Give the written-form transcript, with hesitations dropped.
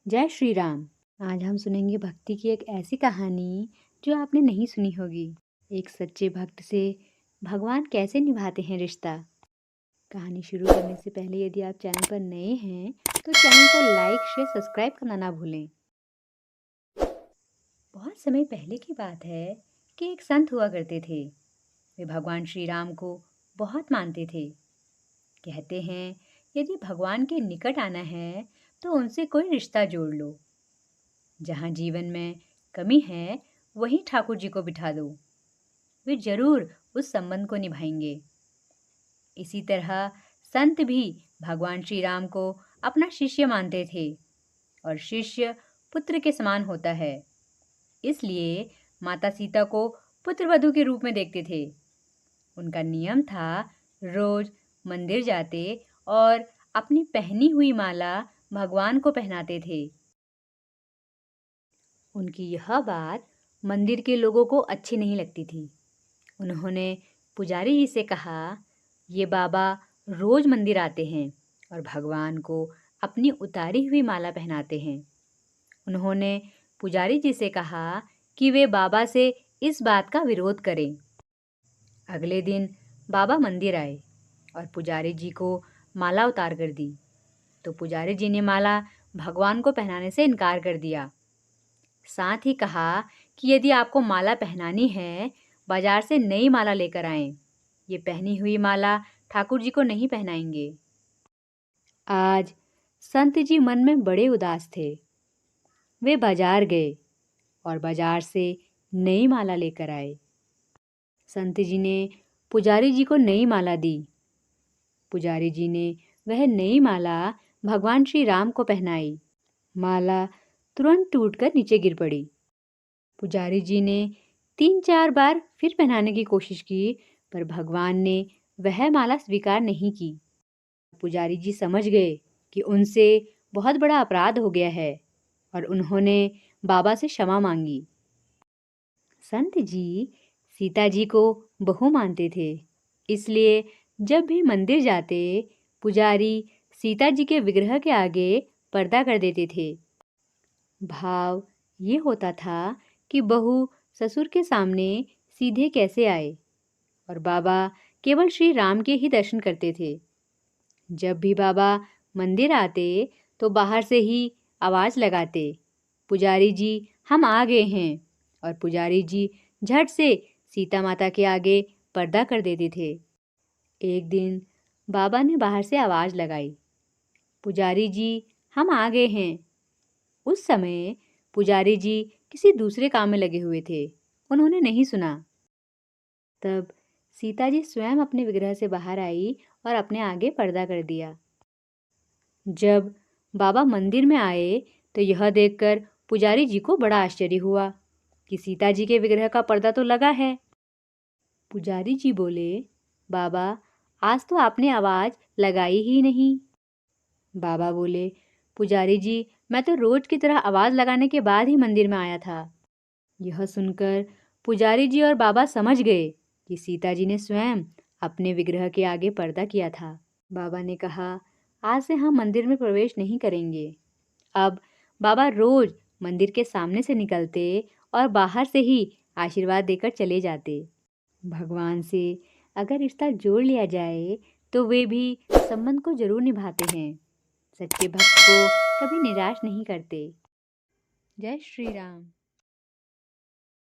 जय श्री राम। आज हम सुनेंगे भक्ति की एक ऐसी कहानी जो आपने नहीं सुनी होगी। एक सच्चे भक्त से भगवान कैसे निभाते हैं रिश्ता। कहानी शुरू करने से पहले यदि आप चैनल पर नए हैं तो चैनल को लाइक शेयर सब्सक्राइब करना ना भूलें। बहुत समय पहले की बात है कि एक संत हुआ करते थे। वे भगवान श्री राम को बहुत मानते थे। कहते हैं यदि भगवान के निकट आना है तो उनसे कोई रिश्ता जोड़ लो। जहाँ जीवन में कमी है वहीं ठाकुर जी को बिठा दो, वे जरूर उस संबंध को निभाएंगे। इसी तरह संत भी भगवान श्री राम को अपना शिष्य मानते थे और शिष्य पुत्र के समान होता है। इसलिए माता सीता को पुत्र वधू के रूप में देखते थे। उनका नियम था रोज मंदिर जाते और अपनी पहनी हुई माला भगवान को पहनाते थे। उनकी यह बात मंदिर के लोगों को अच्छी नहीं लगती थी। उन्होंने पुजारी जी से कहा, ये बाबा रोज मंदिर आते हैं और भगवान को अपनी उतारी हुई माला पहनाते हैं। उन्होंने पुजारी जी से कहा कि वे बाबा से इस बात का विरोध करें। अगले दिन बाबा मंदिर आए और पुजारी जी को माला उतार कर दी, तो पुजारी जी ने माला भगवान को पहनाने से इनकार कर दिया। साथ ही कहा कि यदि आपको माला पहनानी है, बाजार से नई माला लेकर आएं। ये पहनी हुई माला ठाकुर जी को नहीं पहनाएंगे। आज संत जी मन में बड़े उदास थे। वे बाजार गए और बाजार से नई माला लेकर आए। संत जी ने पुजारी जी को नई माला दी। पुजारी जी ने वह नई माला भगवान श्री राम को पहनाई। माला तुरंत टूटकर नीचे गिर पड़ी। पुजारी जी ने 3-4 बार फिर पहनाने की कोशिश की, पर भगवान ने वह माला स्वीकार नहीं की। पुजारी जी समझ गए कि उनसे बहुत बड़ा अपराध हो गया है और उन्होंने बाबा से क्षमा मांगी। संत जी सीता जी को बहू मानते थे, इसलिए जब भी मंदिर जाते, पुजारी सीता जी के विग्रह के आगे पर्दा कर देते थे। भाव ये होता था कि बहू ससुर के सामने सीधे कैसे आए और बाबा केवल श्री राम के ही दर्शन करते थे। जब भी बाबा मंदिर आते तो बाहर से ही आवाज़ लगाते, पुजारी जी हम आ गए हैं, और पुजारी जी झट से सीता माता के आगे पर्दा कर देते थे। एक दिन बाबा ने बाहर से आवाज़ लगाई, पुजारी जी हम आ गए हैं। उस समय पुजारी जी किसी दूसरे काम में लगे हुए थे, उन्होंने नहीं सुना। तब सीता जी स्वयं अपने विग्रह से बाहर आई और अपने आगे पर्दा कर दिया। जब बाबा मंदिर में आए तो यह देखकर पुजारी जी को बड़ा आश्चर्य हुआ कि सीता जी के विग्रह का पर्दा तो लगा है। पुजारी जी बोले, बाबा आज तो आपने आवाज़ लगाई ही नहीं। बाबा बोले, पुजारी जी मैं तो रोज की तरह आवाज़ लगाने के बाद ही मंदिर में आया था। यह सुनकर पुजारी जी और बाबा समझ गए कि सीता जी ने स्वयं अपने विग्रह के आगे पर्दा किया था। बाबा ने कहा, आज से हम मंदिर में प्रवेश नहीं करेंगे। अब बाबा रोज मंदिर के सामने से निकलते और बाहर से ही आशीर्वाद देकर चले जाते। भगवान से अगर रिश्ता जोड़ लिया जाए तो वे भी संबंध को जरूर निभाते हैं। सच्चे भक्त को कभी निराश नहीं करते। जय श्री राम।